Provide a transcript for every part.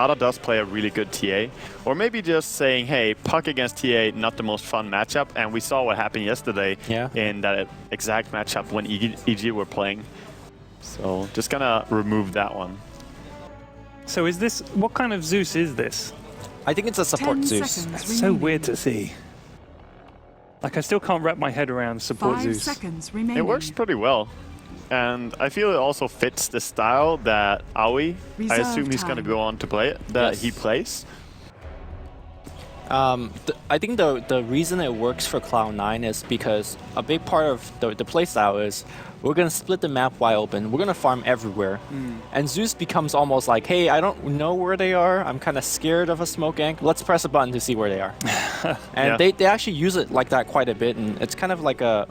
Dota does play a really good TA, or maybe just saying, hey, Puck against TA, not the most fun matchup, and we saw what happened yesterday in that exact matchup when EG were playing. So just gonna remove that one. So is this, what kind of Zeus is this? I think it's a support Zeus. That's so weird to see. Like, I still can't wrap my head around support 5 Zeus. seconds remaining. It works pretty well. And I feel it also fits the style that Aoi, I assume he's going to go on to play it, that he plays. I think the reason it works for Cloud9 is because a big part of the playstyle is we're going to split the map wide open. We're going to farm everywhere. And Zeus becomes almost like, hey, I don't know where they are. I'm kind of scared of a smoke gank. Let's press a button to see where they are. And they actually use it like that quite a bit. And it's kind of like a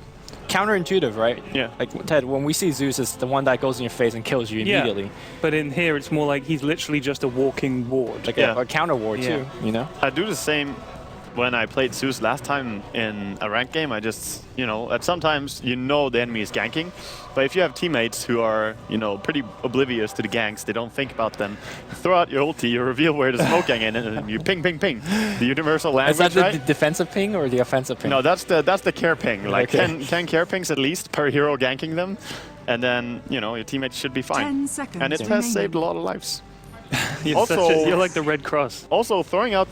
counterintuitive, right? Yeah. Like, Ted, when we see Zeus, it's the one that goes in your face and kills you immediately. Yeah. But in here, it's more like he's literally just a walking ward. Like a counter ward, too, you know? I do the same when I played Zeus last time in a ranked game. I just, sometimes the enemy is ganking, but if you have teammates who are, pretty oblivious to the ganks, they don't think about them, throw out your ulti, you reveal where the smoke gang is, and you ping, ping, ping. The universal language, Is that the defensive ping or the offensive ping? No, that's the care ping. Like 10 care pings at least per hero ganking them, and then, your teammates should be fine. 10 seconds and it has saved a lot of lives. You're like the Red Cross. Also, throwing out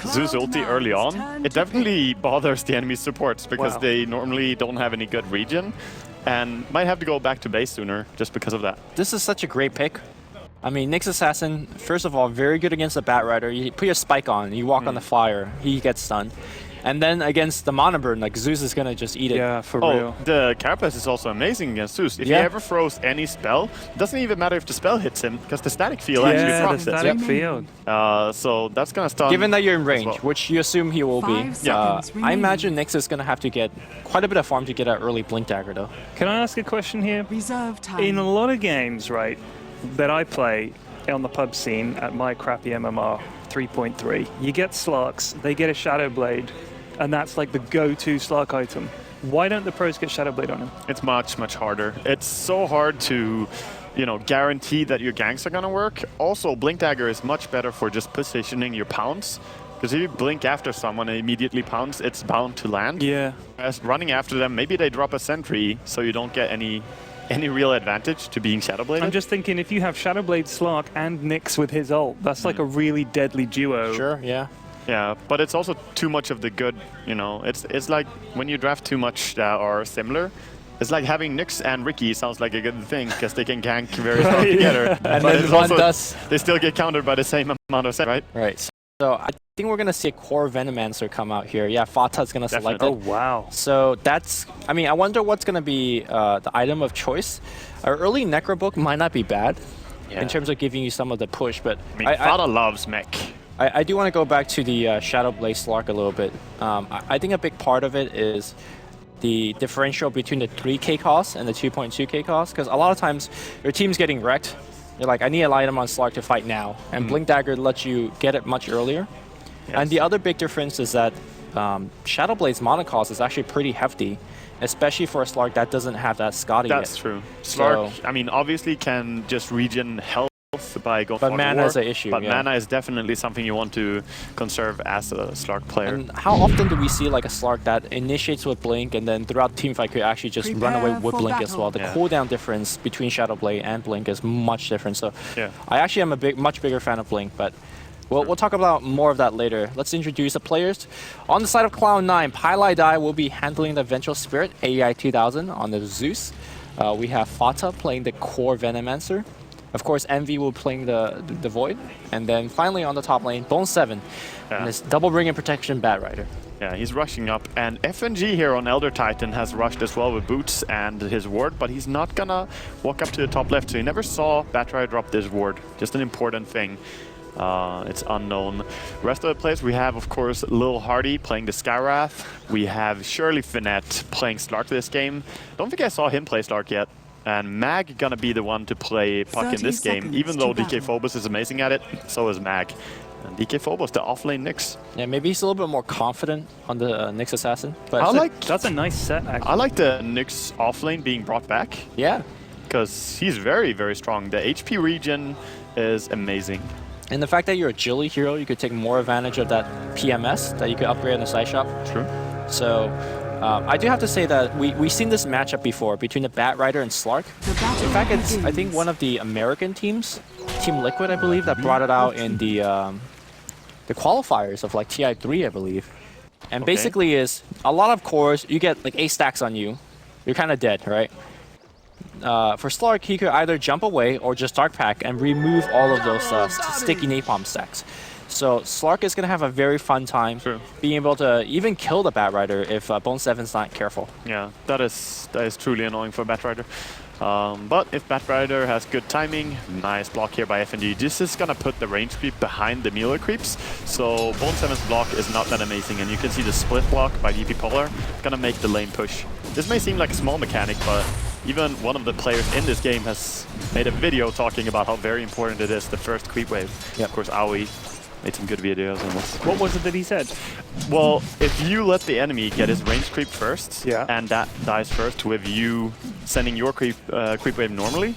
Zeus ulti early on, it definitely bothers the enemy supports because they normally don't have any good regen and might have to go back to base sooner just because of that. This is such a great pick. I mean, Nyx Assassin, first of all, very good against the Bat Rider. You put your spike on, you walk on the fire, he gets stunned. And then against the Monoburn, like Zeus is gonna just eat it. Yeah, for real. The Carapace is also amazing against Zeus. If he ever throws any spell, it doesn't even matter if the spell hits him, because the static field actually procs it. Yeah, the static field. So that's gonna stun. Given that you're in range, which you assume he will be, I imagine Nyx is gonna have to get quite a bit of farm to get an early Blink Dagger, though. Can I ask a question here? Reserve time. In a lot of games, right, that I play on the pub scene at my crappy MMR 3.3, you get Slarks, they get a Shadow Blade, and that's like the go-to Slark item. Why don't the pros get Shadow Blade on him? It's much, much harder. It's so hard to, guarantee that your ganks are gonna work. Also, Blink Dagger is much better for just positioning your pounce. Because if you blink after someone and immediately pounce, it's bound to land. Yeah. As running after them, maybe they drop a sentry, so you don't get any real advantage to being Shadowbladed. I'm just thinking, if you have Shadowblade, Slark, and Nyx with his ult, that's like a really deadly duo. Sure, yeah. Yeah, but it's also too much of the good, It's like when you draft too much that are similar, it's like having Nyx and Riki sounds like a good thing because they can gank very well together. And but then one does. They still get countered by the same amount of set, right? Right. So I think we're going to see a core Venomancer come out here. Yeah, Fata's going to select it. Oh, wow. So that's, I wonder what's going to be the item of choice. Our early Necro book might not be bad in terms of giving you some of the push, but Fata loves mech. I do want to go back to the Shadow Blade Slark a little bit. I think a big part of it is the differential between the 3k cost and the 2.2k cost, because a lot of times your team's getting wrecked. You're like, I need an item on Slark to fight now, and Blink Dagger lets you get it much earlier. Yes. And the other big difference is that Shadow Blade's mana cost is actually pretty hefty, especially for a Slark that doesn't have that Scotty yet. That's true. Slark, obviously can just regen health by going for mana is an issue. But mana is definitely something you want to conserve as a Slark player. And how often do we see like a Slark that initiates with Blink and then throughout the teamfight could actually just run away with Blink as well? The cooldown difference between Shadow Blade and Blink is much different. So I actually am a much bigger fan of Blink, but we'll talk about more of that later. Let's introduce the players. On the side of Cloud9, Pylai Dai will be handling the Vengeful Spirit AI 2000 on the Zeus. We have Fata playing the core Venomancer. Of course, Envy will playing the Void. And then finally on the top lane, Bone 7. And this double ring and protection Bat Rider. Yeah, he's rushing up. And FNG here on Elder Titan has rushed as well with boots and his ward, but he's not gonna walk up to the top left. So he never saw Bat Rider drop this ward. Just an important thing. It's unknown. Rest of the players, we have, of course, Lil Hardy playing the Skywrath. We have Shirley Finette playing Slark this game. Don't think I saw him play Slark yet. And Mag gonna be the one to play Puck in this game, even though DK Phobos is amazing at it, so is Mag. And DK Phobos, the offlane Nyx. Yeah, maybe he's a little bit more confident on the Nyx Assassin. But that's a nice set, actually. I like the Nyx offlane being brought back. Yeah. Because he's very, very strong. The HP regen is amazing. And the fact that you're a agility hero, you could take more advantage of that PMS that you could upgrade in the side shop. True. So I do have to say that we've seen this matchup before between the Bat Rider and Slark. In fact, it's I think one of the American teams, Team Liquid, I believe, that brought it out in the qualifiers of like TI3, I believe. And basically is a lot of cores, you get like 8 stacks on you, you're kind of dead, right? For Slark, he could either jump away or just Dark Pack and remove all of those sticky napalm stacks. So Slark is going to have a very fun time being able to even kill the Bat Rider if Bone 7's not careful. Yeah, that is truly annoying for Bat Rider. But if Bat Rider has good timing, nice block here by FNG. This is gonna put the range creep behind the melee creeps. So Bone 7's block is not that amazing, and you can see the split block by VP Polar gonna make the lane push. This may seem like a small mechanic, but even one of the players in this game has made a video talking about how very important it is, the first creep wave. Yep. Of course, Aoi made some good videos on this. What was it that he said? Well, if you let the enemy get his range creep first, and that dies first with you sending your creep wave normally,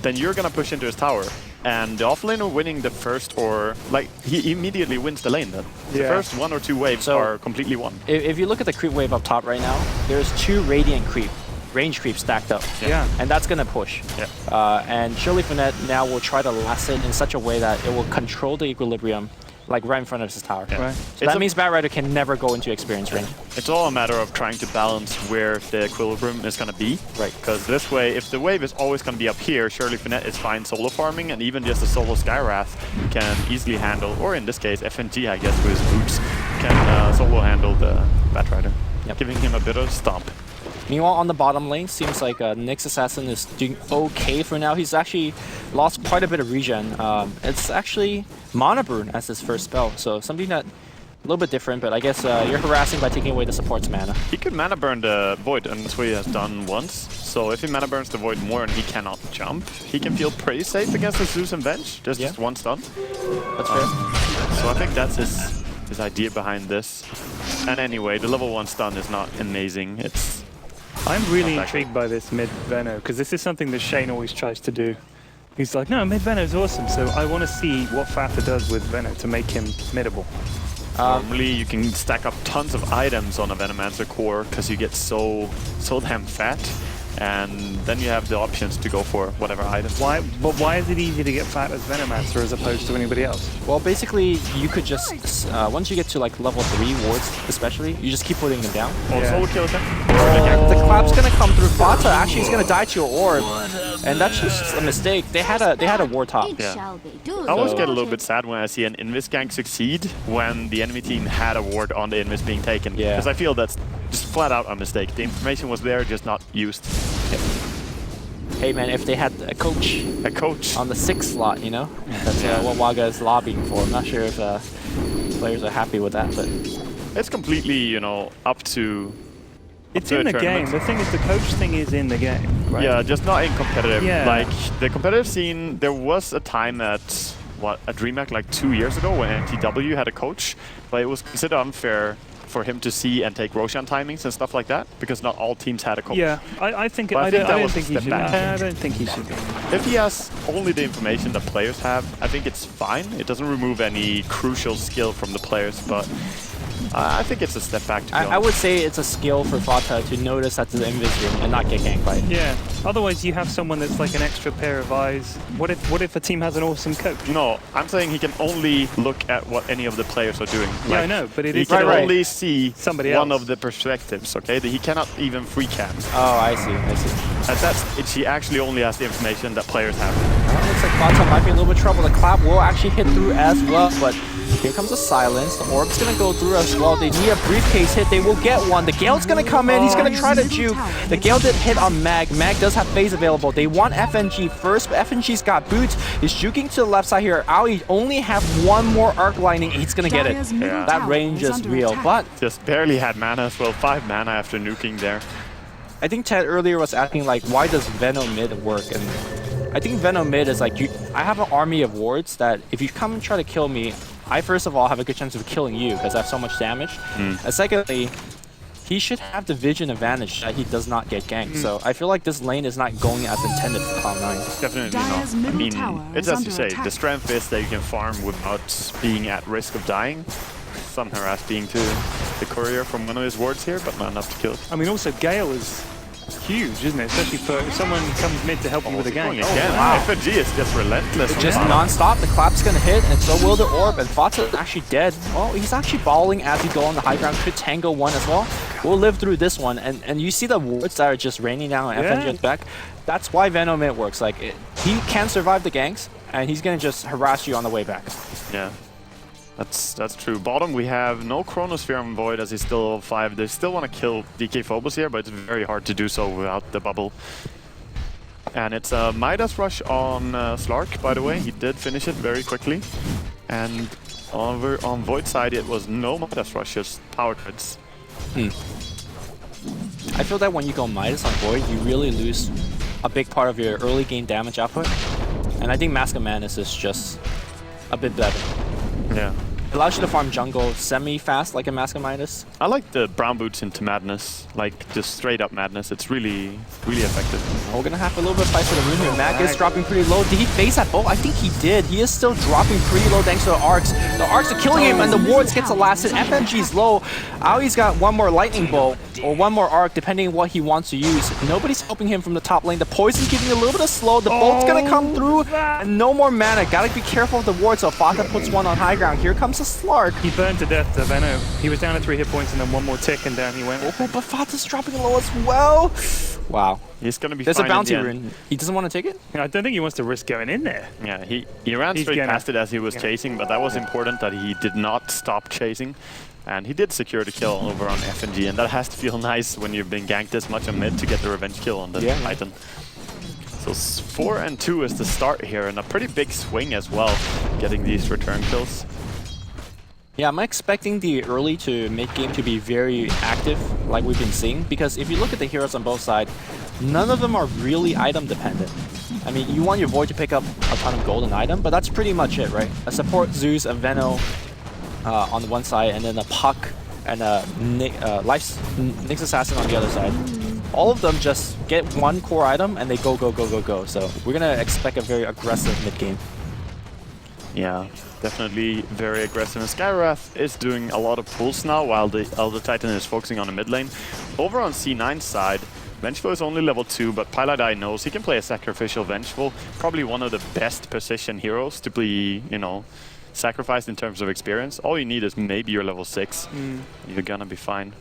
then you're gonna push into his tower. And the offlaner winning the first, or like he immediately wins the lane then. The first 1 or 2 waves are completely won. If you look at the creep wave up top right now, there's 2 Radiant range creep stacked up. And that's gonna push. And Shirley Finette now will try to last it in such a way that it will control the equilibrium like right in front of his tower. So that means Bat Rider can never go into experience range. It's all a matter of trying to balance where the equilibrium is going to be. Because this way, if the wave is always going to be up here, Shirley Finette is fine solo farming, and even just a solo Skywrath can easily handle, or in this case, FNG, I guess, with his boots, can solo handle the Bat Rider, giving him a bit of stomp. Meanwhile, on the bottom lane, seems like Nyx Assassin is doing okay for now. He's actually lost quite a bit of regen. It's actually Mana Burn as his first spell, so something that a little bit different, but I guess you're harassing by taking away the support's mana. He could Mana Burn the Void, and that's what he has done once. So if he Mana Burns the Void more and he cannot jump, he can feel pretty safe against the Zeus and Bench. There's just 1 stun. That's fair. So I think that's his idea behind this. And anyway, the level 1 stun is not amazing. I'm really intrigued by this mid Veno, because this is something that Shane always tries to do. He's like, no, mid Veno is awesome, so I want to see what Fata does with Veno to make him middable. Normally, you can stack up tons of items on a Venomancer core because you get so damn fat, and then you have the options to go for whatever item. But why is it easy to get fat as Venomancer as opposed to anybody else? Well, basically, you could just, once you get to like level 3 wards especially, you just keep putting them down. Solo kill him. The clap's gonna come through. Fata actually is gonna die to your orb, and that's just a mistake. They had a ward top. I always get a little bit sad when I see an Invis gank succeed when the enemy team had a ward on the Invis being taken. Because I feel that's just flat out a mistake. The information was there, just not used. Hey man, if they had a coach on the 6th slot, you know, that's what Waga is lobbying for. I'm not sure if players are happy with that, but it's completely, you know, up to. It's in the game. The thing is, the coach thing is in the game, right? Yeah, just not in competitive. Like the competitive scene, there was a time at a DreamHack like 2 years ago when NTW had a coach, but it was considered unfair for him to see and take Roshan timings and stuff like that, because not all teams had a coach. Yeah, I think I don't think he should. If he has only the information that players have, I think it's fine. It doesn't remove any crucial skill from the players, but I think it's a step back, to be honest. I would say it's a skill for Fata to notice that's the invis room and not get ganked by it. Yeah, otherwise you have someone that's like an extra pair of eyes. What if a team has an awesome coach? No, I'm saying he can only look at what any of the players are doing. Yeah, I know, but he can only see one of the perspectives, okay? He cannot even free cam. Oh, I see. He actually only has the information that players have. Well, looks like Fata might be in a little bit of trouble. The clap will actually hit through as well, but here comes a silence. The orb's gonna go through as well. They need a briefcase hit. They will get one. The Gale's gonna come in. He's gonna try to juke. The Gale did hit on Mag. Mag does have phase available. They want FNG first, but FNG's got boots. He's juking to the left side here. Aoi only have 1 more arc lightning. He's gonna get it. That range is real, but just barely had mana as well. 5 mana after nuking there. I think Ted earlier was asking like, why does Venom mid work? And I think Venom mid is like, I have an army of wards that if you come and try to kill me, I first of all have a good chance of killing you because I have so much damage. And secondly, he should have the vision advantage that he does not get ganked. So I feel like this lane is not going as intended for Cloud9. Definitely not. I mean, it's as you say, the strength is that you can farm without being at risk of dying. Some harass being to the courier from one of his wards here, but not enough to kill it. I mean, also Gale is huge, isn't it? Especially for if someone comes mid to help you with a gank. Wow. FNG is just relentless. It's just non-stop. The clap's gonna hit, and so will the orb. And Fata is actually dead. Well, he's actually balling as he go on the high ground. Could tango one as well. We'll live through this one. And you see the wards that are just raining down on FNG's back. That's why Venom Mid works. Like he can survive the ganks, and he's gonna just harass you on the way back. Yeah. That's true. Bottom, we have no Chronosphere on Void as he's still level 5. They still want to kill DK Phobos here, but it's very hard to do so without the bubble. And it's a Midas rush on Slark, by the way. He did finish it very quickly. And over on Void side, it was no Midas rush, just power treads. I feel that when you go Midas on Void, you really lose a big part of your early game damage output. And I think Mask of Madness is just a bit better. Yeah. It allows you to farm jungle semi-fast like a Mask of Midas. I like the brown boots into Madness, like just straight up Madness. It's really, really effective. We're gonna have a little bit of fight for the rune here. Mag is dropping pretty low. Did he face that bolt? I think he did. He is still dropping pretty low thanks to the arcs. The arcs are killing him and the wards gets the last hit. FMG's low. Aoi's got one more lightning bolt or one more arc depending on what he wants to use. Nobody's helping him from the top lane. The poison's giving a little bit of slow. The bolt's gonna come through and no more mana. Gotta be careful of the ward. So Fata puts one on high ground. Here comes the Slark. He burned to death, Venno. He was down to 3 hit points and then one more tick and down he went. Oh, but Fata's dropping low as well. Wow. He's going to be There's fine a bounty in the rune. He doesn't want to take it? I don't think he wants to risk going in there. Yeah, he ran straight past it as he was chasing, but that was important that he did not stop chasing. And he did secure the kill over on FNG, and that has to feel nice when you've been ganked this much on mid to get the revenge kill on the Titan. So 4 and 2 is the start here, and a pretty big swing as well, getting these return kills. Yeah, I'm expecting the early to mid-game to be very active, like we've been seeing, because if you look at the heroes on both sides, none of them are really item dependent. I mean, you want your Void to pick up a ton of golden item, but that's pretty much it, right? A support Zeus, a Venno on the one side, and then a Puck and a Nyx Assassin on the other side. All of them just get one core item and they go, go, go, go, go. So we're gonna expect a very aggressive mid-game. Yeah, definitely very aggressive. And Skywrath is doing a lot of pulls now while the Elder Titan is focusing on the mid lane. Over on C9's side, Vengeful is only level 2, but Piladai knows he can play a Sacrificial Vengeful. Probably one of the best position heroes to be, you know, sacrificed in terms of experience. All you need is maybe you're level 6. You're gonna be fine.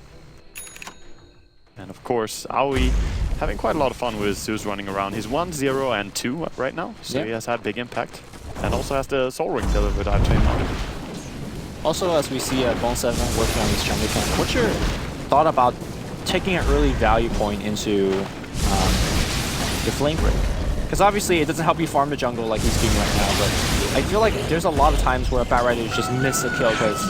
And of course, Aoi having quite a lot of fun with Zeus running around. He's 1, 0, and 2 right now, so he has had big impact. And also has the Soul Ring delivered out to him. Also, as we see Bone 7 working on this jungle camp, what's your thought about taking an early value point into the Flame Break? Because obviously it doesn't help you farm the jungle like he's doing right now, but I feel like there's a lot of times where a Batrider just missed a kill because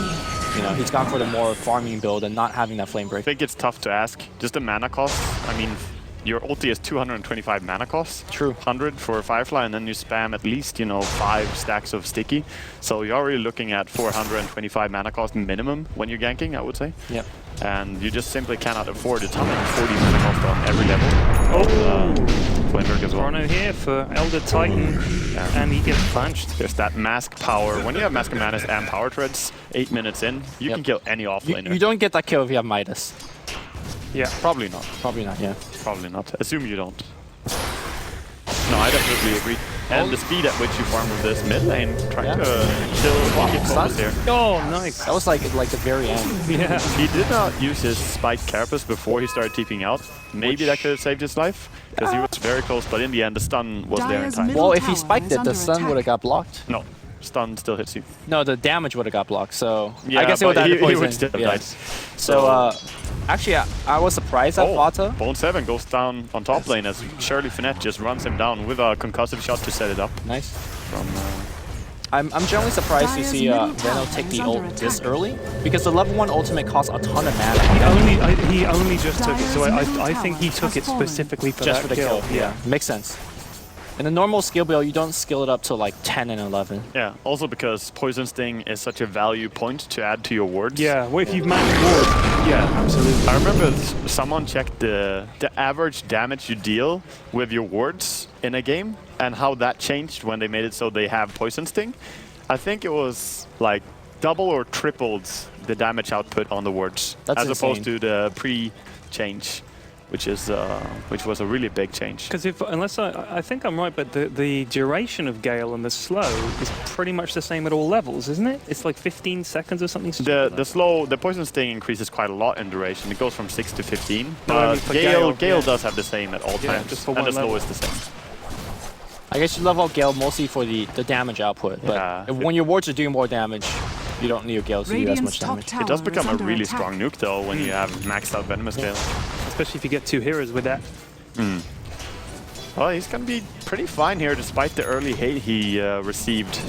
you know, he's gone for the more farming build and not having that Flame Break. I think it's tough to ask. Just the mana cost. I mean, your ulti is 225 mana cost. True. 100 for Firefly, and then you spam at least, you know, 5 stacks of Sticky. So you're already looking at 425 mana cost minimum when you're ganking, I would say. Yep. And you just simply cannot afford it. 140 mana cost on every level. Flamer as well. Chrono here for Elder Titan, and he gets punched. There's that mask power. When you have Mask of Madness and Power Treads, 8 minutes in, you can kill any offlaner. You don't get that kill if you have Midas. Yeah, probably not. Probably not, yeah. Probably not. Assume you don't. No, I definitely agree. And the speed at which you farm with this mid lane, trying to kill Phobos here. Oh, nice. That was like the very end. Yeah. He did not use his Spike Carapace before he started TPing out. Maybe that could have saved his life, because he was very close, but in the end the stun was there in time. Well, if he spiked it, the stun would have got blocked. No. Stun still hits you. No, the damage would have got blocked, so yeah, I guess it would have he would still have died. So, actually, I was surprised at Fata. Bone 7 goes down on top lane as Shirley Finette just runs him down with a concussive shot to set it up. Nice. From, I'm generally surprised to see Venno take the ult this early, because the level 1 ultimate costs a ton of mana. He only just took it, so I think he took it specifically for just that for the kill. Yeah, makes sense. In a normal skill build, you don't skill it up to like 10 and 11. Yeah, also because Poison Sting is such a value point to add to your wards. Yeah, well, if you've maxed ward, yeah, absolutely. I remember someone checked the average damage you deal with your wards in a game and how that changed when they made it so they have Poison Sting. I think it was like double or tripled the damage output on the wards. That's as insane. opposed to the pre-change, which was a really big change. Because unless I think I'm right, but the duration of Gale and the slow is pretty much the same at all levels, isn't it? It's like 15 seconds or something. The Poison Sting increases quite a lot in duration. It goes from 6 to 15. No, Gale yeah. does have the same at all times, just for and one the slow level. is the same. I guess you level up Gale mostly for the damage output, but when your wards are doing more damage, you don't need your Gale to do as much damage. It does become a really strong nuke though when you have maxed out Venomous Gale. Especially if you get 2 heroes with that. Well, he's going to be pretty fine here despite the early hate he received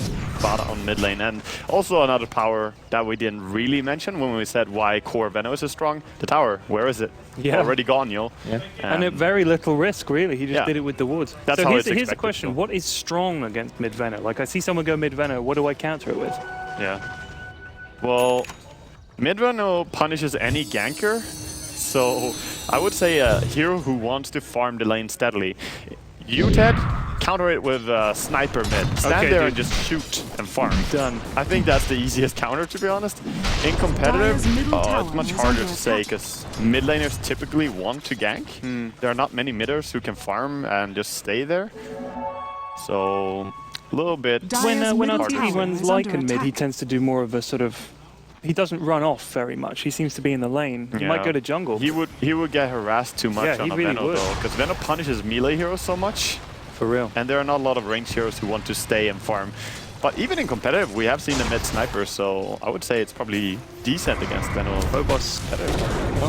on mid lane. And also another power that we didn't really mention when we said why core Venomous is strong. The tower, where is it? Yeah. Already gone, yo. Yeah. And at very little risk, really. He just did it with the wards. That's so how here's it's the expected, question. so. What is strong against mid-Venom? Like, I see someone go mid-Venom. What do I counter it with? Yeah. Well, mid-Venom punishes any ganker. So I would say a hero who wants to farm the lane steadily. You, Ted, counter it with sniper mid. Stand there and just shoot and farm. Done. I think that's the easiest counter, to be honest. In competitive, it's much harder to say because mid laners typically want to gank. There are not many midders who can farm and just stay there. So a little bit When harder to RTD say. runs Lycan mid, he tends to do more of a sort of... He doesn't run off very much. He seems to be in the lane. He might go to jungle. He would get harassed too much on a really Venom though, because Venom punishes melee heroes so much. For real. And there are not a lot of ranged heroes who want to stay and farm. But even in competitive, we have seen the mid sniper, so I would say it's probably decent against Venom. Phobos.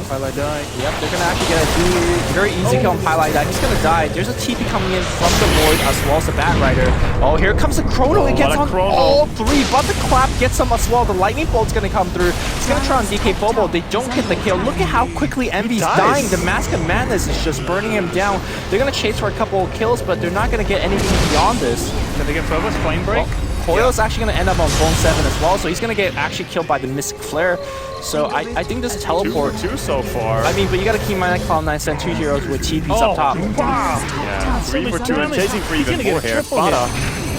Highlight die. Yep, they're gonna actually get a very easy kill on Highlight that. He's gonna die. There's a TP coming in from the Void as well as the Bat Rider. Oh, here comes the Chrono. He gets on all 3, but the Clap gets him as well. The Lightning Bolt's gonna come through. He's gonna try on DK Phobo. They don't get the kill. Look at how quickly Envy's dying. The Mask of Madness is just burning him down. They're gonna chase for a couple of kills, but they're not gonna get anything beyond this. Can they get Phobos? Flame Break? Coil's actually going to end up on Bone 7 as well, so he's going to get actually killed by the Mystic Flare. So I think this teleport... 2 so far. I mean, but you got to keep in mind that Cloud9 sent 2 heroes with TPs up top. Wow! Yeah, 3 for 2 and chasing for even more here. Fada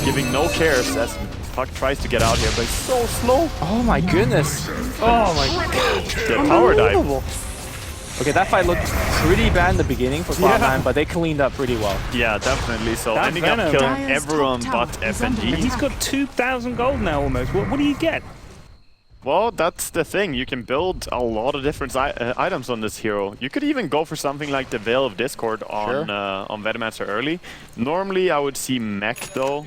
giving no cares as Puck tries to get out here, but he's so slow. Oh my goodness. Oh my god. The power dive. Okay, that fight looked pretty bad in the beginning for Cloud9, but they cleaned up pretty well. Yeah, definitely. So That ending up Venom. killing everyone but FNG. He's got 2,000 gold now almost. What do you get? Well, that's the thing. You can build a lot of different items on this hero. You could even go for something like the Veil of Discord on Venomancer early. Normally, I would see Mech though.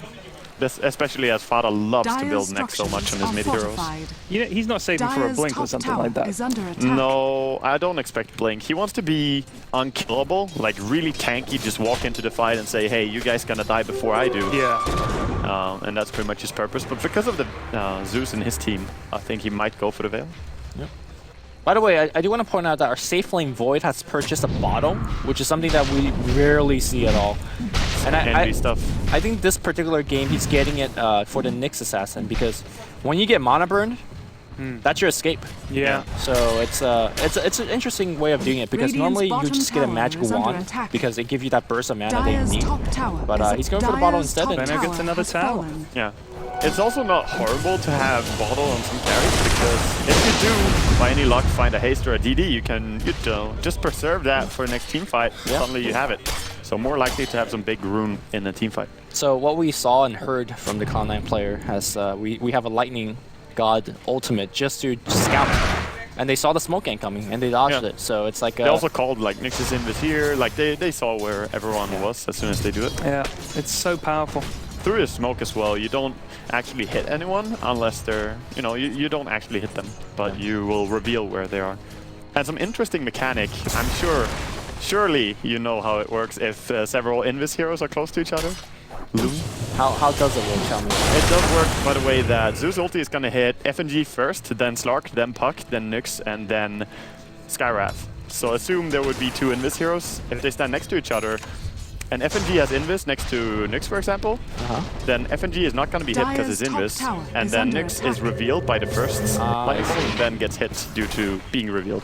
Especially as Fada loves to build mech so much on his mid heroes. You know, he's not saving for a blink or something like that. No, I don't expect blink. He wants to be unkillable, like really tanky, just walk into the fight and say, hey, you guys gonna die before I do. Yeah. And that's pretty much his purpose. But because of the Zeus in his team, I think he might go for the Veil. Yep. By the way, I do want to point out that our Safe Lane Void has purchased a bottle, which is something that we rarely see at all. And I think this particular game, he's getting it for the Nyx Assassin, because when you get mana burned, that's your escape. Yeah. So it's an interesting way of doing it, because normally you just get a magic wand because they give you that burst of mana that you need. But he's going for the bottle instead. And Benno gets another tower. Yeah. It's also not horrible to have bottle on some carries, because if you do, by any luck, find a haste or a DD, you can just preserve that for the next team fight. Suddenly you have it. So more likely to have some big rune in a team fight. So what we saw and heard from the Cloud9 player has we have a Lightning God ultimate just to scout. And they saw the smoke gang coming and they dodged it. So it's like... they also called like Nyx's Invis here. Like they saw where everyone was as soon as they do it. Yeah, it's so powerful. Through the smoke as well, you don't actually hit anyone unless they're, you don't actually hit them, but you will reveal where they are. And some interesting mechanic, I'm sure, surely you know how it works if several Invis heroes are close to each other. Loom. How does it work, tell me? It does work by the way that Zeus ulti is gonna hit FNG first, then Slark, then Puck, then Nyx, and then Skywrath. So assume there would be 2 Invis heroes. If they stand next to each other, and FNG has Invis next to Nyx, for example, then FNG is not going to be hit because it's Invis, and then Nyx is revealed by the first life, and then gets hit due to being revealed.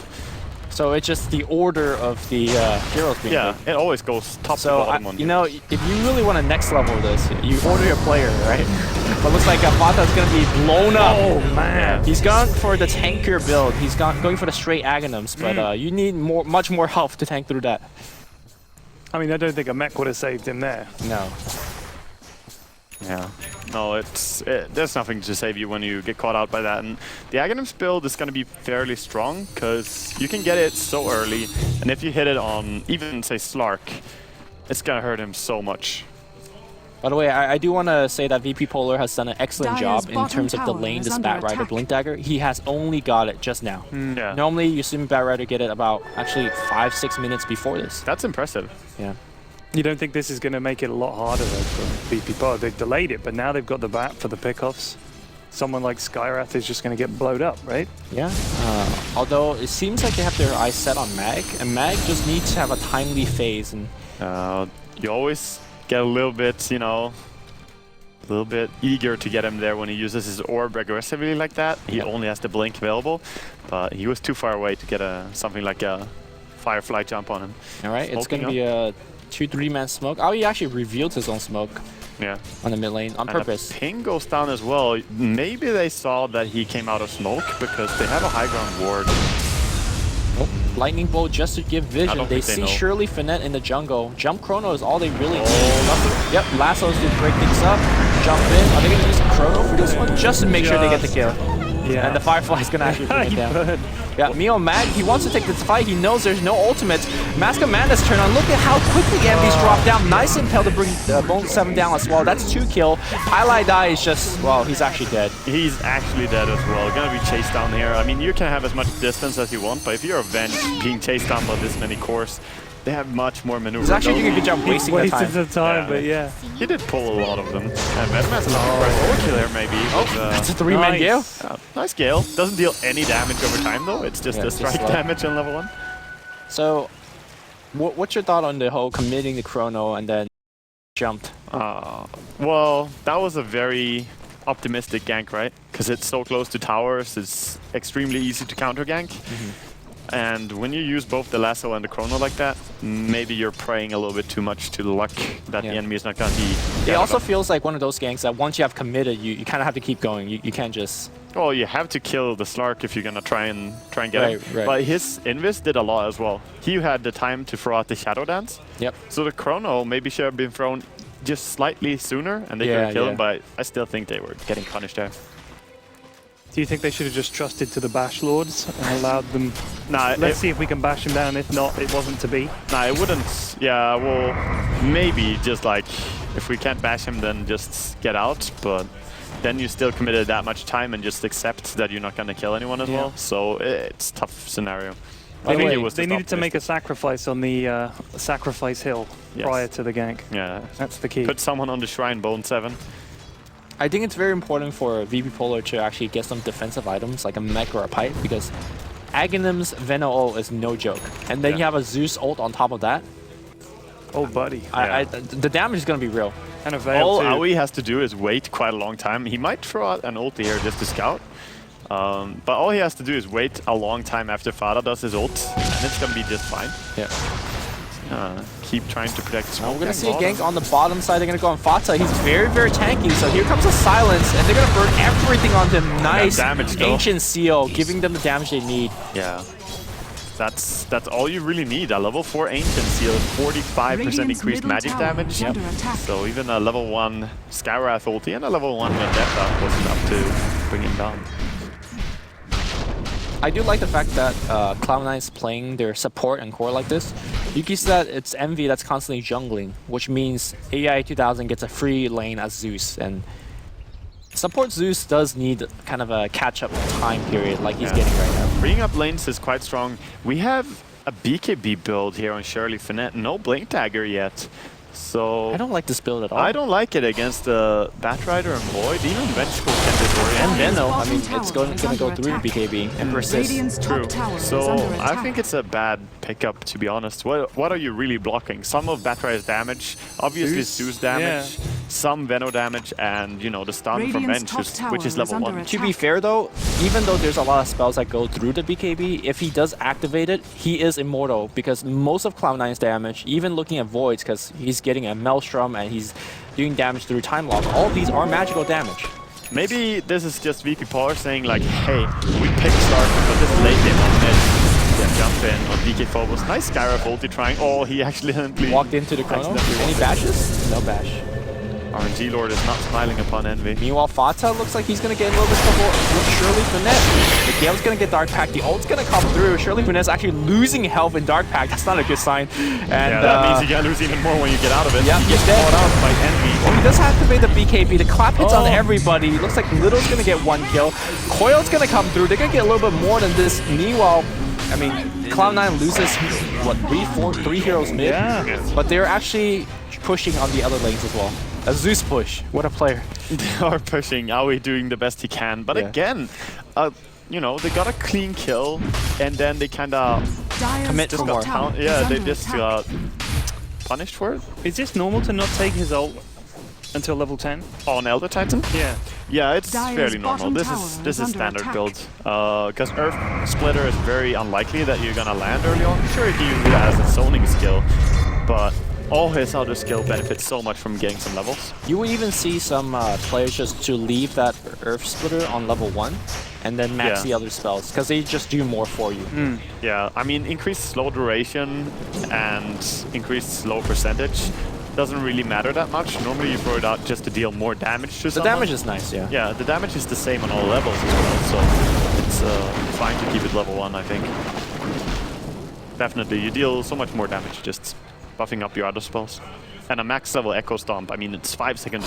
So it's just the order of the heroes being hit. It always goes top to bottom on you know, if you really want to next level this, you order your player, right? But looks like Fata is going to be blown up. Oh, man. He's gone for the tankier build. He's going for the straight Aghanims, but you need much more health to tank through that. I mean, I don't think a mech would have saved him there. No. Yeah. No, there's nothing to save you when you get caught out by that. And the Aghanims build is going to be fairly strong because you can get it so early. And if you hit it on even, say, Slark, it's going to hurt him so much. By the way, I do want to say that VP Polar has done an excellent job in terms of delaying this Bat Rider Blink Dagger. He has only got it just now. Yeah. Normally, you see Bat Rider get it about actually 5-6 minutes before this. That's impressive. Yeah. You don't think this is going to make it a lot harder though for VP Polar? They've delayed it, but now they've got the bat for the pickoffs. Someone like Skyrath is just going to get blowed up, right? Yeah. Although it seems like they have their eyes set on Mag, and Mag just needs to have a timely phase. And you always get a little bit, you know, a little bit eager to get him there when he uses his orb aggressively like that. He only has the blink available, but he was too far away to get something like a Firefly jump on him. All right, it's going to be a 2-3-man smoke. Oh, he actually revealed his own smoke. Yeah. On the mid lane on purpose. The ping goes down as well. Maybe they saw that he came out of smoke because they have a high ground ward. Oh, lightning bolt just to give vision. They see Shirley Finette in the jungle. Jump Chrono is all they really need. Yep, lassos to break things up. Jump in. Are they going to use Chrono for this one? Just to make sure they get the kill. Yeah. And the Firefly is going to actually bring it down. Yeah, Mio Mag, he wants to take this fight. He knows there's no ultimate. Mask of Madness turn on. Look at how quickly MV's dropped down. Nice impel to bring Bone 7 down as well. That's 2 kill. Pylai Die is just, well, he's actually dead. He's actually dead as well. Gonna be chased down here. I mean, you can have as much distance as you want, but if you're Avenged being chased down by this many cores, they have much more maneuver. He's actually doing a good job wasting the time. Wasted the time, but yeah. He did pull a lot of them. And Venom's looking for an overkill there, maybe. Oh, that's a 3-man Gale. Nice Gale. Doesn't deal any damage over time, though. It's just the strike damage on level 1. So, what's your thought on the whole committing the Chrono and then jumped? Well, that was a very optimistic gank, right? Because it's so close to towers, it's extremely easy to counter gank. And when you use both the lasso and the chrono like that, maybe you're praying a little bit too much to the luck that the enemy is not going to be. It also feels like one of those ganks that once you have committed, you kind of have to keep going. You can't just... Well, you have to kill the Slark if you're going to try and get him. But his Invis did a lot as well. He had the time to throw out the Shadow Dance. Yep. So the chrono maybe should have been thrown just slightly sooner and they could have killed him, but I still think they were getting punished there. Do you think they should have just trusted to the Bash Lords and allowed them... Nah, let's see if we can bash him down. If not, it wasn't to be. Nah, it wouldn't. Yeah, well, maybe just like, if we can't bash him, then just get out. But then you still committed that much time and just accept that you're not going to kill anyone as well. So it's a tough scenario. I think it was they needed to make a sacrifice on the sacrifice hill prior to the gank. Yeah. That's the key. Put someone on the shrine, Bone 7. I think it's very important for VP Polar to actually get some defensive items like a mech or a pipe because Aghanim's Venom ult is no joke. And then you have a Zeus ult on top of that. Oh, buddy. The damage is going to be real. And a Veil all too. Aoi has to do is wait quite a long time. He might throw out an ulti here just to scout. But all he has to do is wait a long time after Fada does his ult, and it's going to be just fine. Yeah. Keep trying to protect smoke. We're going to see a gank on the bottom side. They're going to go on Fata. He's very, very tanky. So here comes a silence, and they're going to burn everything on him. Nice damage, Ancient Seal, giving them the damage they need. Yeah. That's all you really need. A level 4 Ancient Seal, 45% increased magic damage. So even a level 1 Skyrath ulti and a level 1 Vendetta was enough to bring him down. I do like the fact that Cloud9 is playing their support and core like this. You can see that it's Envy that's constantly jungling, which means AI 2000 gets a free lane as Zeus. And support Zeus does need kind of a catch-up time period like he's getting right now. Bringing up lanes is quite strong. We have a BKB build here on Shirley Finette. No Blink Dagger yet. So I don't like this build at all. I don't like it against the Batrider and Void. Even Vengeful can disorient. And Venno, I mean, it's going to go through BKB and persist. True. So I think it's a bad pickup, to be honest. What are you really blocking? Some of Batrider's damage, obviously Zeus damage, some Venno damage, and you know the stun from Venge, which is level 1. To be fair though, even though there's a lot of spells that go through the BKB, if he does activate it, he is immortal because most of Cloud9's damage, even looking at Voids, because he's getting a Maelstrom and he's doing damage through Time Lock, all of these are magical damage. Maybe this is just VP Polar saying like, hey, we picked Stark, but this late game on mid. Yeah, jump in on DK Phobos. Nice Skyriff ulti trying. Oh, he accidentally walked into the chrono. Any bashes? No bash. RNG Lord is not smiling upon Envy. Meanwhile, Fata looks like he's going to get a little bit trouble with Shirley Finesse. The Gale's going to get Dark Pack. The ult's going to come through. Shirley Finesse actually losing health in Dark Pack. That's not a good sign. And yeah, that means you can lose even more when you get out of it. Yeah, he gets caught out by Envy. Well, he does activate the BKB. The clap hits on everybody. Looks like Little's going to get 1 kill. Coil's going to come through. They're going to get a little bit more than this. Meanwhile, I mean, Cloud9 loses, what, 3 heroes mid? Yeah. But they're actually pushing on the other lanes as well. A Zeus push. What a player. They are pushing. Aoi doing the best he can. But again, you know, they got a clean kill, and then they kind of commit for more. They just got punished for it. Is this normal to not take his ult until level 10? On Elder Titan? Yeah. Yeah, it's fairly normal. This is standard build. Because Earth Splitter is very unlikely that you're gonna land early on. Sure, he usually has a zoning skill, but all his other skill benefits so much from getting some levels. You would even see some players just to leave that Earth Splitter on level 1 and then max the other spells, because they just do more for you. Yeah, I mean, increased slow duration and increased slow percentage doesn't really matter that much. Normally you throw it out just to deal more damage to someone. The damage is nice, yeah. Yeah, the damage is the same on all levels as well, so it's fine to keep it level 1, I think. Definitely, you deal so much more damage just buffing up your other spells. And a max level Echo Stomp, I mean, it's 5 second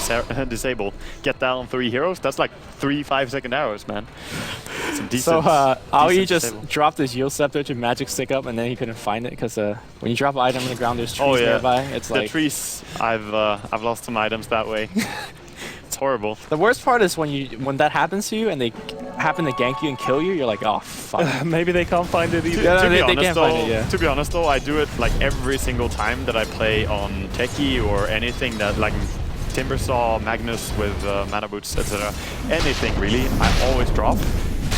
disable. Get down 3 heroes, that's like 3 5-second arrows, man. It's a decent, Aoi just dropped his Yield Scepter to magic stick up and then he couldn't find it because when you drop an item on the ground, there's trees nearby. It's like... The trees, I've lost some items that way. It's horrible. The worst part is when that happens to you and they happen to gank you and kill you, you're like, oh, fuck. Maybe they can't find it either. To be honest though, I do it like every single time that I play on Techie or anything that like Timbersaw, Magnus with Mana Boots, etc. Anything really, I always drop.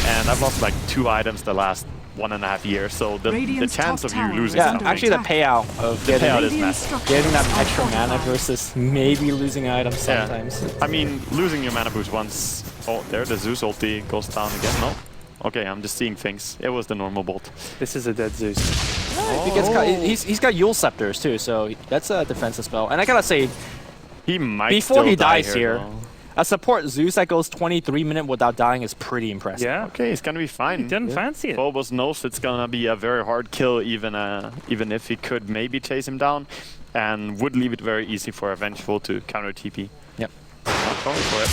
And I've lost like 2 items the last 1.5 years, so the chance of you losing something... actually the payout of getting is massive. Getting that extra mana versus maybe losing items sometimes. I mean, losing your mana boost once... Oh, there the Zeus ulti goes down again, no? Okay, I'm just seeing things. It was the normal bolt. This is a dead Zeus. He's got Yule Scepters too, so that's a defensive spell. And I gotta say, he might before he dies here, a support Zeus that goes 23 minutes without dying is pretty impressive. Yeah. Okay, it's gonna be fine. He didn't fancy it. Phobos knows it's gonna be a very hard kill, even if he could maybe chase him down, and would leave it very easy for a Vengeful to counter TP. Yep. Not going for it.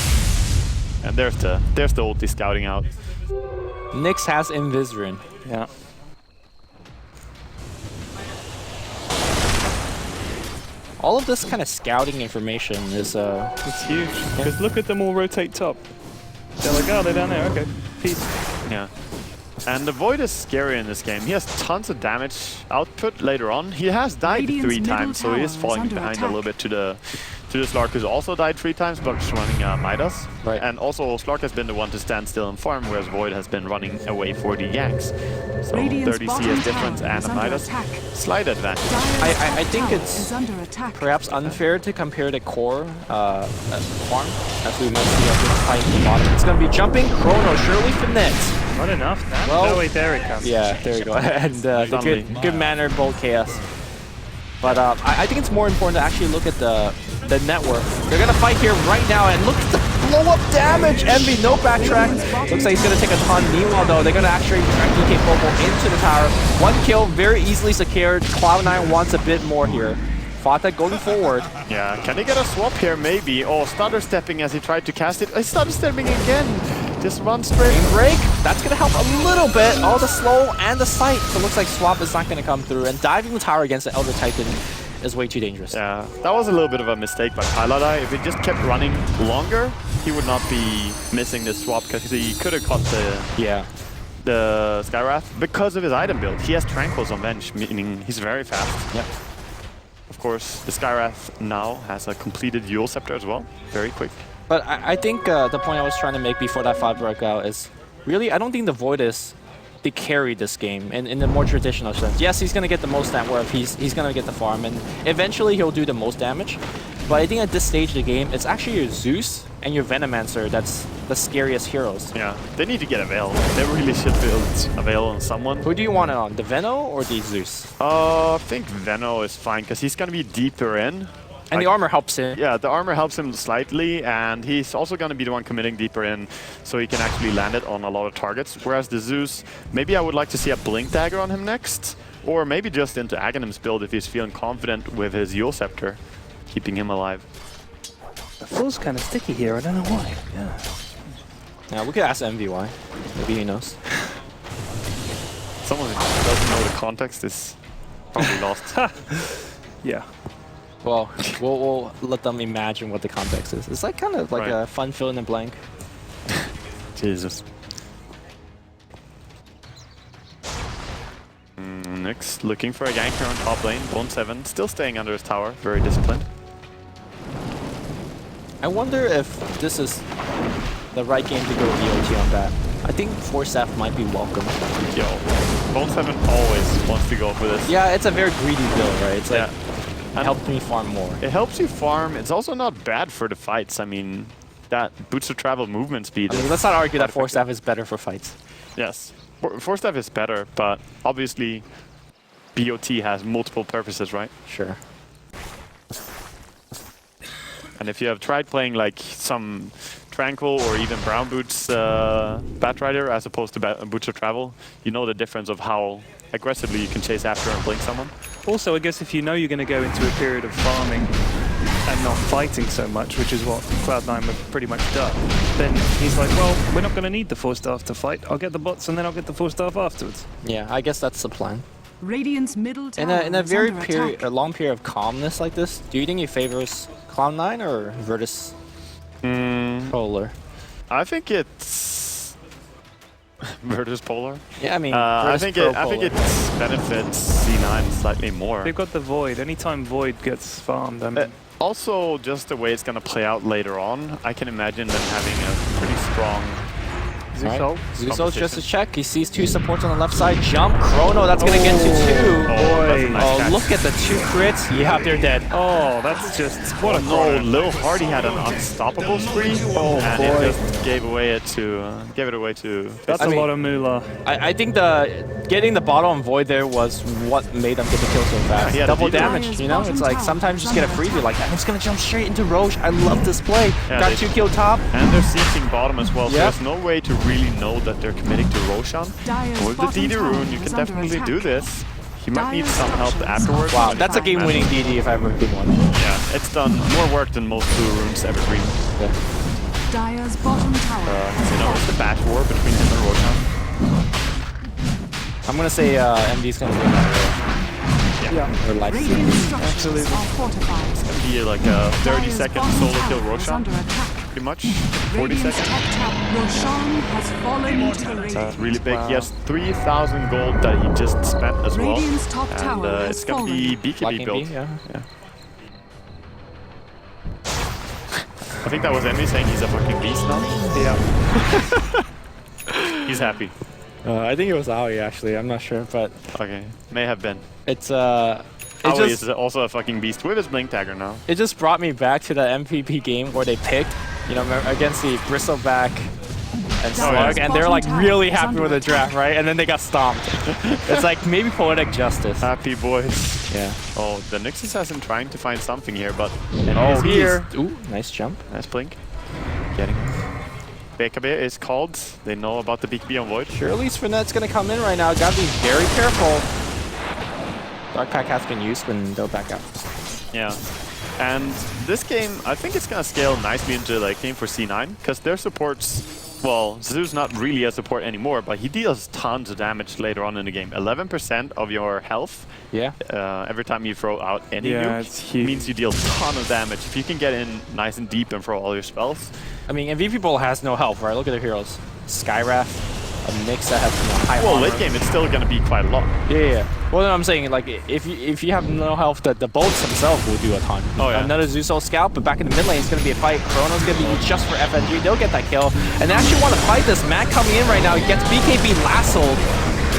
And there's the ulti scouting out. Nyx has Invisrin. Yeah. All of this kind of scouting information is it's huge. Because look at them all rotate top. They're like, oh, they're down there. Okay, peace. Yeah. And the Void is scary in this game. He has tons of damage output later on. He has died 3 times, so he is falling behind a little bit to the Slark, who's also died 3 times, but just running Midas. Right. And also Slark has been the one to stand still and farm, whereas Void has been running away for the Yanks. So 30 CS difference and a Midas slight advantage. I think it's perhaps unfair to compare the core farm as we might see at this fight at the bottom. It's going to be jumping Chrono, Shirley Finesse. Not enough. Well, no, wait, there it comes. Yeah, there you go. And the good manner Bolt Chaos. But I think it's more important to actually look at the network. They're going to fight here right now, and look at the blow-up damage! Envy, no backtrack. Looks like he's going to take a ton. Meanwhile, though, they're going to actually track DK Popo into the tower. 1 kill, very easily secured. Cloud9 wants a bit more here. Fata going forward. Yeah, can he get a swap here? Maybe. Oh, stutter stepping as he tried to cast it. He's stutter stepping again. Just run straight. Break. That's going to help a little bit. All the slow and the sight. So it looks like swap is not going to come through. And diving the tower against the Elder Titan is way too dangerous. Yeah, that was a little bit of a mistake by Paladai. If he just kept running longer, he would not be missing this swap because he could have caught the Skywrath because of his item build. He has Tranquils on bench, meaning he's very fast. Yep. Of course, the Skywrath now has a completed Eul Scepter as well. Very quick. But I think the point I was trying to make before that fight broke out is really, I don't think the Void is they carry this game in the more traditional sense. Yes, he's going to get the most net worth, he's going to get the farm, and eventually he'll do the most damage. But I think at this stage of the game, it's actually your Zeus and your Venomancer that's the scariest heroes. Yeah, they need to get a Veil. They really should build a Veil on someone. Who do you want it on, the Veno or the Zeus? I think Veno is fine because he's going to be deeper in. And the armor helps him. Yeah, the armor helps him slightly, and he's also going to be the one committing deeper in, so he can actually land it on a lot of targets. Whereas the Zeus, maybe I would like to see a Blink Dagger on him next, or maybe just into Aghanim's build if he's feeling confident with his Eul Scepter, keeping him alive. The floor's kind of sticky here, I don't know why. Yeah, we could ask Envy why. Maybe he knows. Someone who doesn't know the context is probably lost. Yeah. Well, we'll let them imagine what the context is. It's like kind of like a fun fill in the blank. Jesus. Next, looking for a gank here on top lane. Bone 7, still staying under his tower. Very disciplined. I wonder if this is the right game to go VOT on that. I think Force Staff might be welcome. Yo, Bone 7 always wants to go for this. Yeah, it's a very greedy build, right? It's like, it helps me farm more. It helps you farm. It's also not bad for the fights. I mean, that Boots of Travel movement speed. I mean, let's not argue that Force Staff is better for fights. Yes, Force Staff is better, but obviously BOT has multiple purposes, right? Sure. And if you have tried playing like some Tranquil or even Brown Boots Batrider as opposed to Boots of Travel, you know the difference of how aggressively you can chase after and blink someone. Also, I guess if you know you're going to go into a period of farming and not fighting so much, which is what Cloud9 have pretty much done, then he's like, well, we're not going to need the 4-staff to fight. I'll get the bots and then I'll get the 4-staff afterwards. Yeah, I guess that's the plan. Radiant's middle tower In a very under long period of calmness like this, do you think he favors Cloud9 or Virtus Polar? I think it's Virtus Polar. Yeah, I mean, I think it benefits C9 slightly more. They've got the Void. Anytime Void gets farmed, I mean... Also, just the way it's going to play out later on, I can imagine them having a pretty strong Zeus just to check. He sees 2 supports on the left side. Jump. Chrono, that's going to get to 2. Boy. Nice look at the 2 crits. Yeah, they're dead. Oh, that's just... What a no, Lil Hardy had an unstoppable spree. And it just gave it away to... That's a lot of moolah. I think getting the bottle on Void there was what made them get the kill so fast. Yeah, double damage, you know? It's like sometimes you just get a freebie like that. And it's going to jump straight into Roche. I love this play. Yeah, got 2 kill top. And they're seeking bottom as well, so there's no way to really know that they're committing to Roshan. With the DD rune, you can definitely do this. He might need some help afterwards. Wow, that's a game-winning DD if I've ever been one. Yeah, it's done more work than most blue runes ever dreamed. Yeah. Dire's bottom tower. It's the bash war between him and Roshan. I'm gonna say MD's gonna win that. Yeah. Or life. Absolutely. It's gonna be like a 30-second solo kill Roshan. Pretty much. 40 seconds. Roshan has fallen into the That's really big. He has 3,000 gold that he just spent as well. And it's gonna be BKB build. Yeah. I think that was Envy saying he's a fucking beast now. Yeah. He's happy. I think it was Aoi actually. I'm not sure, but okay, may have been. It's Aoi is also a fucking beast with his Blink Dagger now. It just brought me back to the MVP game where they picked, you know, against the Bristleback and Slug, and they're like really happy with the draft, right? And then they got stomped. It's like maybe poetic justice. Happy boys. Yeah. Oh, the Nyx assassin trying to find something here, but here. Ooh, nice jump. Nice blink. Getting. BKB is called. They know about the BKB on Void. Surely's Finette's gonna come in right now. Gotta be very careful. Dark Pack has been used when they'll back out. Yeah. And this game, I think it's gonna scale nicely into like game for C9, because their supports well, Zeus not really a support anymore, but he deals tons of damage later on in the game. 11% of your health. Yeah. Every time you throw out any Yeah, nuke, it's huge. means you deal a ton of damage. If you can get in nice and deep and throw all your spells. I mean, MVP Polar has no health, right? Look at the heroes. Skywrath, a Nyx that has high Well, armor. late game, it's still going to be quite a lot. Yeah. Well, then I'm saying, like, if you have no health, the bolts themselves will do a ton. Oh, yeah. Another Zeus Scout, but back in the mid lane, it's going to be a fight. Chrono's going to be just for FNG. They'll get that kill. And they actually want to fight this. Matt coming in right now. He gets BKB lassoed.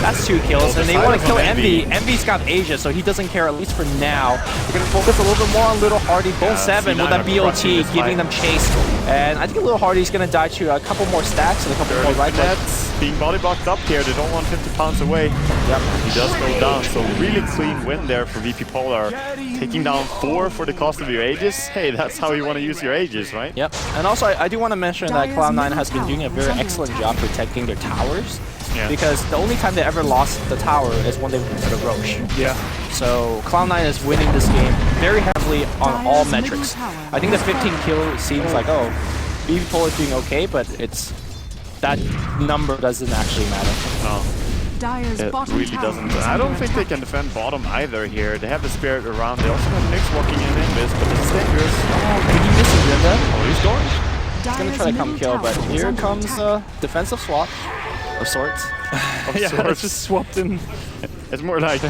That's 2 kills, and they want to kill Envy. Envy's got Asia, so he doesn't care, at least for now. They're going to focus a little bit more on Little Hardy. Both 7 with that BOT, giving them chase. And I think Little Hardy's going to die to a couple more stacks and a couple more right nets. Being body blocked up here, they don't want 50 pounds away. Yep. He does go down, so really clean win there for VP Polar. Taking down 4 for the cost of your Aegis. Hey, that's how you want to use your Aegis, right? Yep. And also, I do want to mention that Cloud9 has been doing a very excellent job protecting their towers. Yeah. Because the only time they ever lost the tower is when they went to the Roche. Yeah. So Cloud9 is winning this game very heavily on all metrics. I think the 15 kill seems like, oh, VP Polar is doing okay, but it's that number doesn't actually matter. No. Dyer's It bottom really tower doesn't. is I under don't think they attack. can defend bottom either here. They have the Spirit around. They also have Nyx walking in this, but this is dangerous. Did he miss a Linda? Oh, he's going. He's going to try to come kill, but here comes a defensive swap of sorts. Yeah, it's just swapped him. It's more like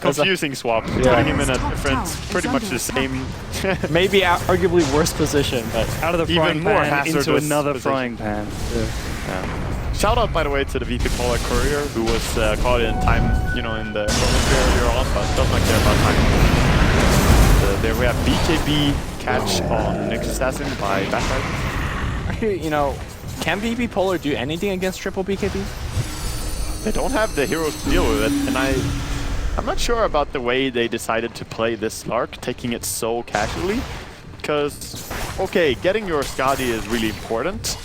confusing swap. Putting him in a different, pretty much the same. Maybe arguably worse position, but Out of the Even frying more pan into hazardous another position. frying pan. Shout out, by the way, to the VP Polar courier who was caught in time, you know, in the chronosphere earlier on, but does not care about time. There we have BKB catch on Nyx Assassin by Backlight. you know, can VP Polar do anything against triple BKB? They don't have the heroes to deal with it, and I'm not sure about the way they decided to play this Slark, taking it so casually. Because, okay, getting your Skadi is really important,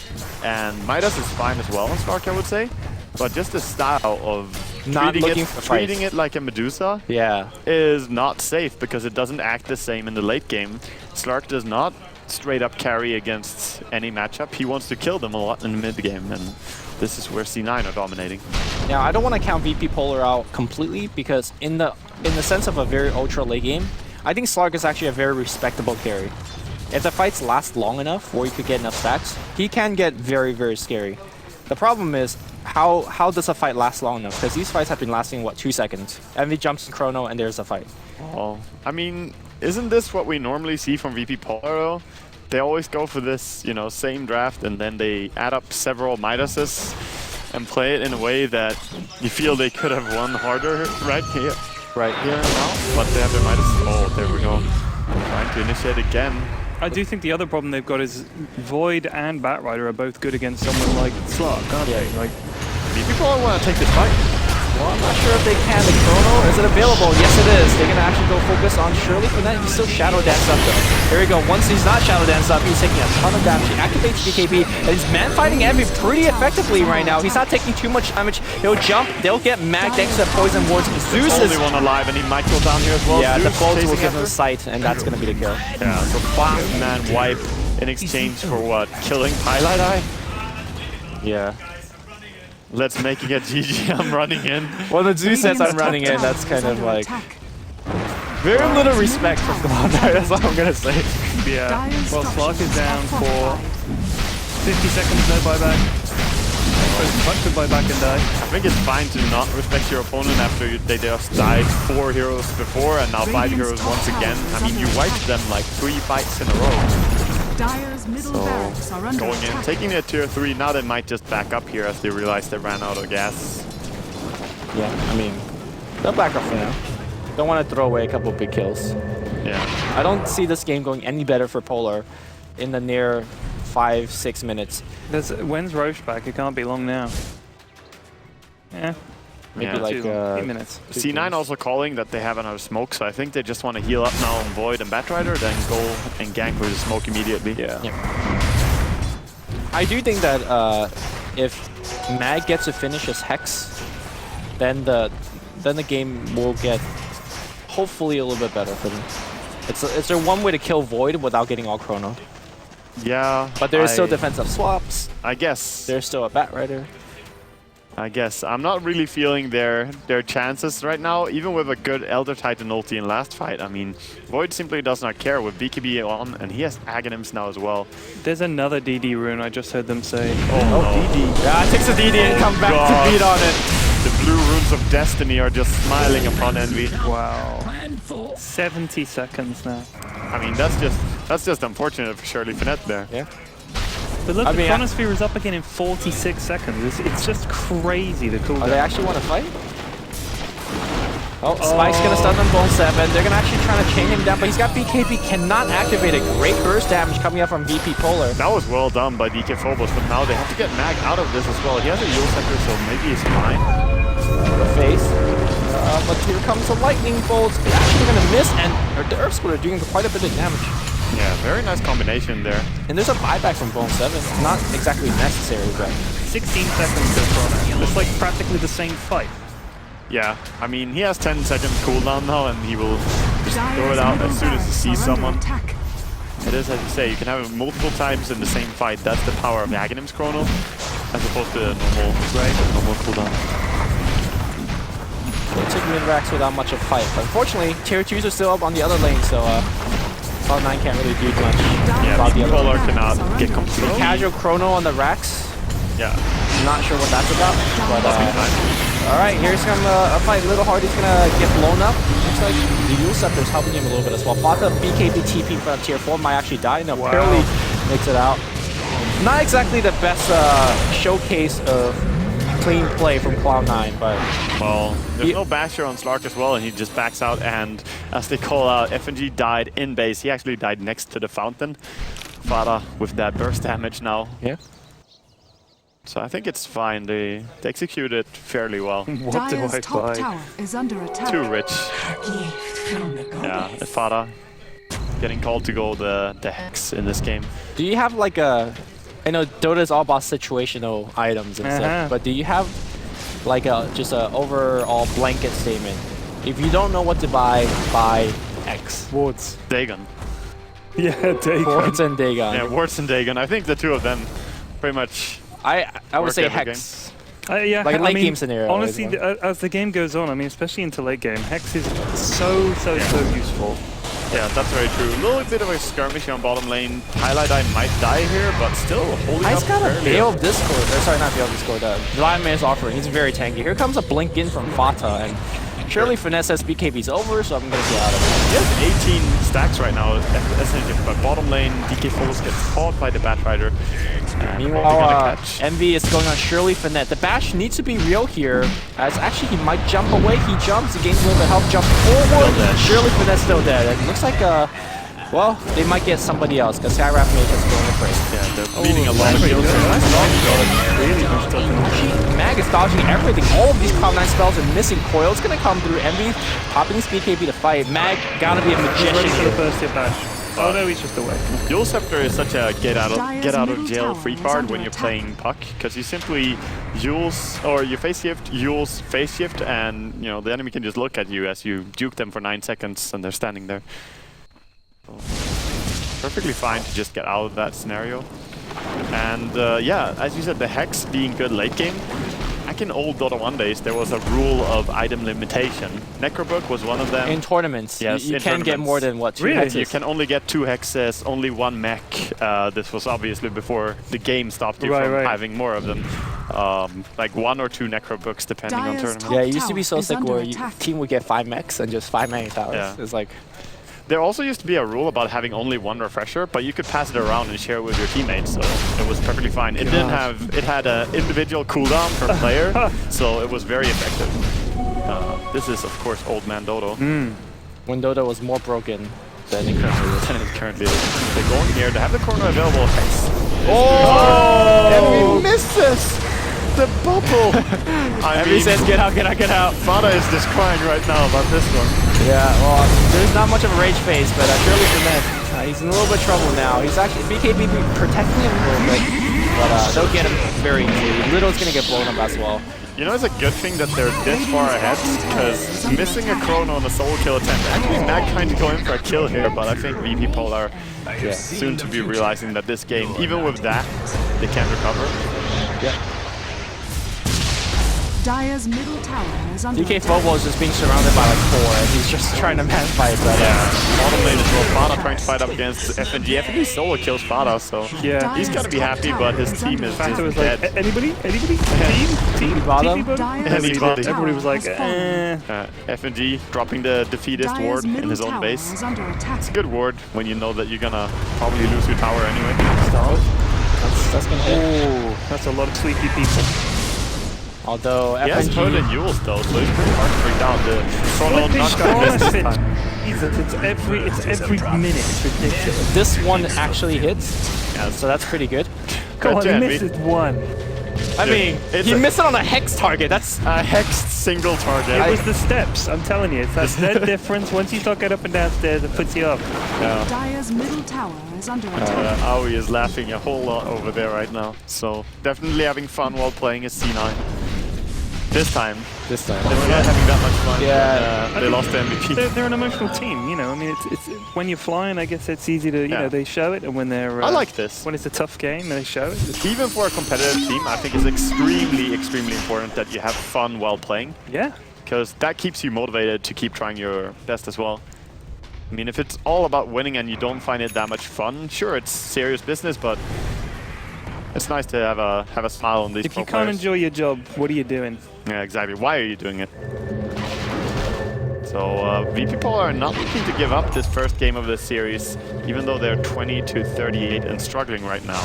and Midas is fine as well in Slark, I would say. But just the style of Not looking for fights. treating it like a Medusa Yeah. is not safe, because it doesn't act the same in the late game. Slark does not straight up carry against any matchup. He wants to kill them a lot in the mid game, and this is where C9 are dominating. Now, I don't want to count VP Polar out completely, because in the sense of a very ultra late game, I think Slark is actually a very respectable carry. If the fights last long enough where you could get enough stacks, he can get very, very scary. The problem is, how does a fight last long enough? Because these fights have been lasting, what, 2 seconds? Envy jumps in Chrono and there's a fight. Oh, I mean, isn't this what we normally see from VP Polar though? They always go for this, you know, same draft, and then they add up several Midases and play it in a way that you feel they could have won harder right here and now. But they have their Midas. Oh, there we go. Trying to initiate again. I do think the other problem they've got is Void and Batrider are both good against someone like Slark, aren't they? Like, VP Polar want to take this fight. Well, I'm not sure if they can. The Chrono, is it available? Yes, it is. They're going to actually go focus on Shirley for that. He's still Shadow Dance up, though. Here we go. Once he's not Shadow Dance up, he's taking a ton of damage. He activates BKB, and he's man-fighting Envy pretty effectively right now. He's not taking too much damage. He'll jump. They'll get Mag next to the Poison Wards. Zeus Only is... one alive, and he might go down here as well. Yeah, the Zeus bolts will chasing give him after. sight, and that's going to be the kill. Yeah, so 5-man wipe in exchange for what? Killing Highlight Eye? Yeah. Let's make it a GG. I'm running in. Well, the Zeus says I'm running in. That's kind of like... Very little respect for Cloud9, that's all I'm going to say. yeah. Well, Slark is down for 50 seconds, no buyback. Much could buyback and die. I think it's fine to not respect your opponent after they just died 4 heroes before and now 5 heroes once again. I mean, you wiped them like 3 fights in a row. Dyer's middle barracks are under Going in, attack. taking it tier 3. Now they might just back up here as they realize they ran out of gas. Yeah, I mean, they'll back up for now. Don't want to throw away a couple big kills. Yeah. I don't see this game going any better for Polar in the near 5-6 minutes. When's Roche back? It can't be long now. Yeah. Maybe Yeah. like 2 minutes. C9 also calling that they have another smoke, so I think they just want to heal up now on Void and Batrider, then go and gank with the smoke immediately. Yeah. I do think that if Mag gets to finish his Hex, then the game will get hopefully a little bit better for them. It's their one way to kill Void without getting all Chrono. Yeah. But there is still defensive swaps. I guess. There's still a Bat Rider. I guess. I'm not really feeling their chances right now, even with a good Elder Titan ulti in last fight. I mean, Void simply does not care with BKB on, and he has Aghanims now as well. There's another DD rune, I just heard them say. Oh, no. DD. Yeah, it takes a DD and comes back to beat on it. The blue runes of destiny are just smiling upon Envy. Wow. 70 seconds now. I mean, that's just unfortunate for Shirley Finette there. Yeah. But look, the Chronosphere is up again in 46 seconds. It's just crazy, the cooldown. Oh, they actually want to fight? Oh, Spike's going to stun on Bone 7. They're going to actually try to chain him down, but he's got BKB, cannot activate it. Great burst damage coming out from VP Polar. That was well done by DK Phobos, but now they have to get Mag out of this as well. He has a Yule Scepter, so maybe he's fine. The face. But here comes the Lightning Bolts. They're actually going to miss, and the Earth Splitter are doing quite a bit of damage. Yeah, very nice combination there. And there's a buyback from Bone 7. Not exactly necessary, but 16 seconds to Chrono. It's like practically the same fight. Yeah, I mean, he has 10 seconds cooldown now, and he will just throw it out as soon as he sees someone. It is, as you say, you can have it multiple times in the same fight. That's the power of Aghanim's Chrono, as opposed to a normal cooldown. They took mid-racks without much of fight. But unfortunately, tier 2s are still up on the other lane, so Cloud9 can't really do much. Yeah, the Polar cannot get completely. Casual Chrono on the racks. Yeah. Not sure what that's about. But alright, here's a fight. Little Hardy's gonna get blown up. Looks like the Yule Scepter is helping him a little bit as well. Fata BKB TP from tier 4 might actually die. No, barely makes it out. Not exactly the best showcase of clean play from Cloud9, but well, there's no basher on Slark as well, and he just backs out. And as they call out, FNG died in base. He actually died next to the fountain. Fata with that burst damage now. Yeah. So I think it's fine. They execute it fairly well. What do I top buy? tower is under attack. Too rich. Yeah, Fata getting called to go the Hex in this game. Do you have like a... I know Dota is all about situational items and stuff, but do you have like just a overall blanket statement? If you don't know what to buy X. Wards. Dagon. Yeah, Dagon. Wards and Dagon. Yeah, Wards and Dagon. I think the two of them pretty much I would say Hex. Yeah, like a late game scenario. Honestly, as the game goes on, I mean, especially into late game, Hex is so useful. Yeah, that's very true. A little bit of a skirmish on bottom lane. Highlight Eye might die here, but still holding up. He's got a Veil of Discord. Sorry, not Veil of Discord. Vladimir is offering. He's very tanky. Here comes a blink in from Fata, and surely Finesse says BKB's over, so I'm going to get out of it. He has 18 stacks right now, but bottom lane, DK Phobos gets caught by the Bat Rider. Meanwhile, Envy is going on Shirley Finette. The bash needs to be real here, as actually he might jump away. He jumps, he gains a little bit of health, jump forward. Shirley Finette's still dead. It looks like, well, they might get somebody else, because Skywrath Mage has going afraid. Yeah, they're bleeding a lot of kills. Actually, Mag is dodging everything. All of these Cloud9 spells are missing. Coil's going to come through. Envy popping his BKB to fight. Mag gotta be a magician. Ready for the first hit bash. Oh no, he's just away. Yule Scepter is such a get out of jail free card when you're playing Puck, because you simply Yule's or you face shift, Yule's face shift, and you know the enemy can just look at you as you juke them for 9 seconds and they're standing there. So, perfectly fine to just get out of that scenario. And yeah, as you said, the Hex being good late game. Back in old Dota 1 days, there was a rule of item limitation. Necrobook was one of them. In tournaments, yes, you can't get more than what, 2 hexes? You can only get 2 hexes, only 1 mech. This was obviously before the game stopped you from having more of them. Like 1 or 2 Necrobooks depending on tournament. Yeah, it used to be so sick where team would get 5 mechs and just 5 mana towers. Yeah. It's like... There also used to be a rule about having only 1 refresher, but you could pass it around and share it with your teammates, so it was perfectly fine. It didn't have, it had an individual cooldown per player, so it was very effective. This is, of course, old man Dota. When Dota was more broken than it currently is. They're going here, they have the corner available. Oh! And we missed this! The bubble! Envy says, get out, get out, get out. Fata is just crying right now about this one. Yeah, well, there's not much of a rage phase, but surely Finette, he's in a little bit of trouble now. He's actually, BKB protecting him a little bit, but they'll get him very easily. Little's gonna get blown up as well. You know, it's a good thing that they're this far ahead, because missing a chrono on a solo kill attempt. Actually, Magkind going for a kill here, but I think VP Polar soon to be realizing that this game, even with that, they can't recover. Yeah. Dire's middle tower is under DK attack. Fobo is just being surrounded by like 4, and he's just trying to man fight. But Bottom lane as well. Fada trying to fight up against FNG. FNG solo kills Fada, so Yeah. he's gonna be happy, but his team is Factor was dead. like, anybody? Team? bottom? TP Dire's Anybody. middle tower Everybody was like, has fallen. FNG dropping the defeatist Dire's ward in middle his own tower base. is under attack. It's a good ward when you know that you're gonna probably lose your tower anyway. that's gonna hit. Oh, that's a lot of sleepy people. Although He has Toad and FNG, Yules though, so it's pretty hard to bring down the chrono not gonna miss this time. Jesus, it's every minute. It's ridiculous. this one actually hits, Yeah, so that's pretty good. Come on, he Jen, misses one. I mean, it's he a- missed it on a hex target. That's a hexed single target. It was the steps, I'm telling you. It's that difference. Once you start get up and downstairs, it puts you up. Dire's middle tower is under attack. Aoi is laughing a whole lot over there right now, so definitely having fun while playing his C9. This time, they were not having that much fun. Yeah. When, they lost the MVP. They're an emotional team, you know. I mean, it's when you're flying, I guess it's easy to, you know, they show it, and when they're I like this. when it's a tough game, they show it. Even for a competitive team, I think it's extremely, extremely important that you have fun while playing, Yeah. because that keeps you motivated to keep trying your best as well. I mean, if it's all about winning and you don't find it that much fun, sure, it's serious business, but it's nice to have a smile on these If pro you can't players. enjoy your job, what are you doing? Yeah, exactly. Why are you doing it? So VP Polar are not looking to give up this first game of this series, even though they're 20-38 and struggling right now.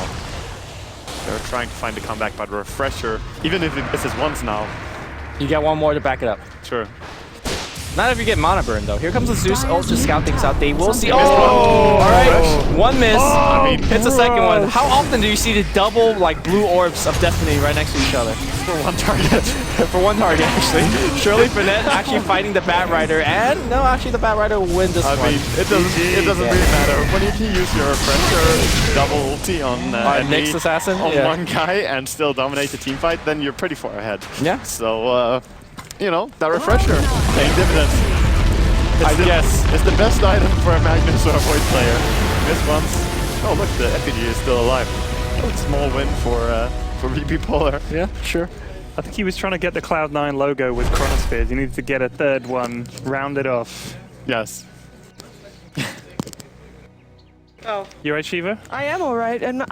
They're trying to find a comeback, but Refresher, even if it misses once now, you get one more to back it up. sure. Not if you get mana burn though. Here comes the Zeus ult to scout things out. They will see. missed one. Oh, all right, one miss. I mean, Hits the second one. How often do you see the double like blue orbs of destiny right next to each other? for one target. For one target, actually. Shirley Finette actually fighting the Bat Rider, and no, actually the Bat Rider will win this I one. mean, it doesn't really matter. When you can use your Refresher double ulti on Next assassin on one guy and still dominate the team fight, then you're pretty far ahead. Yeah. So, you know, that Refresher paying dividends. Yes. It's the best item for a Magnus or a Void player. Miss once. Oh, look, the effigy is still alive. Oh, small win for VP Polar. Yeah, sure. I think he was trying to get the Cloud9 logo with Chronospheres. He needed to get a third one rounded off. Yes. You right, Shiva? I am all right, and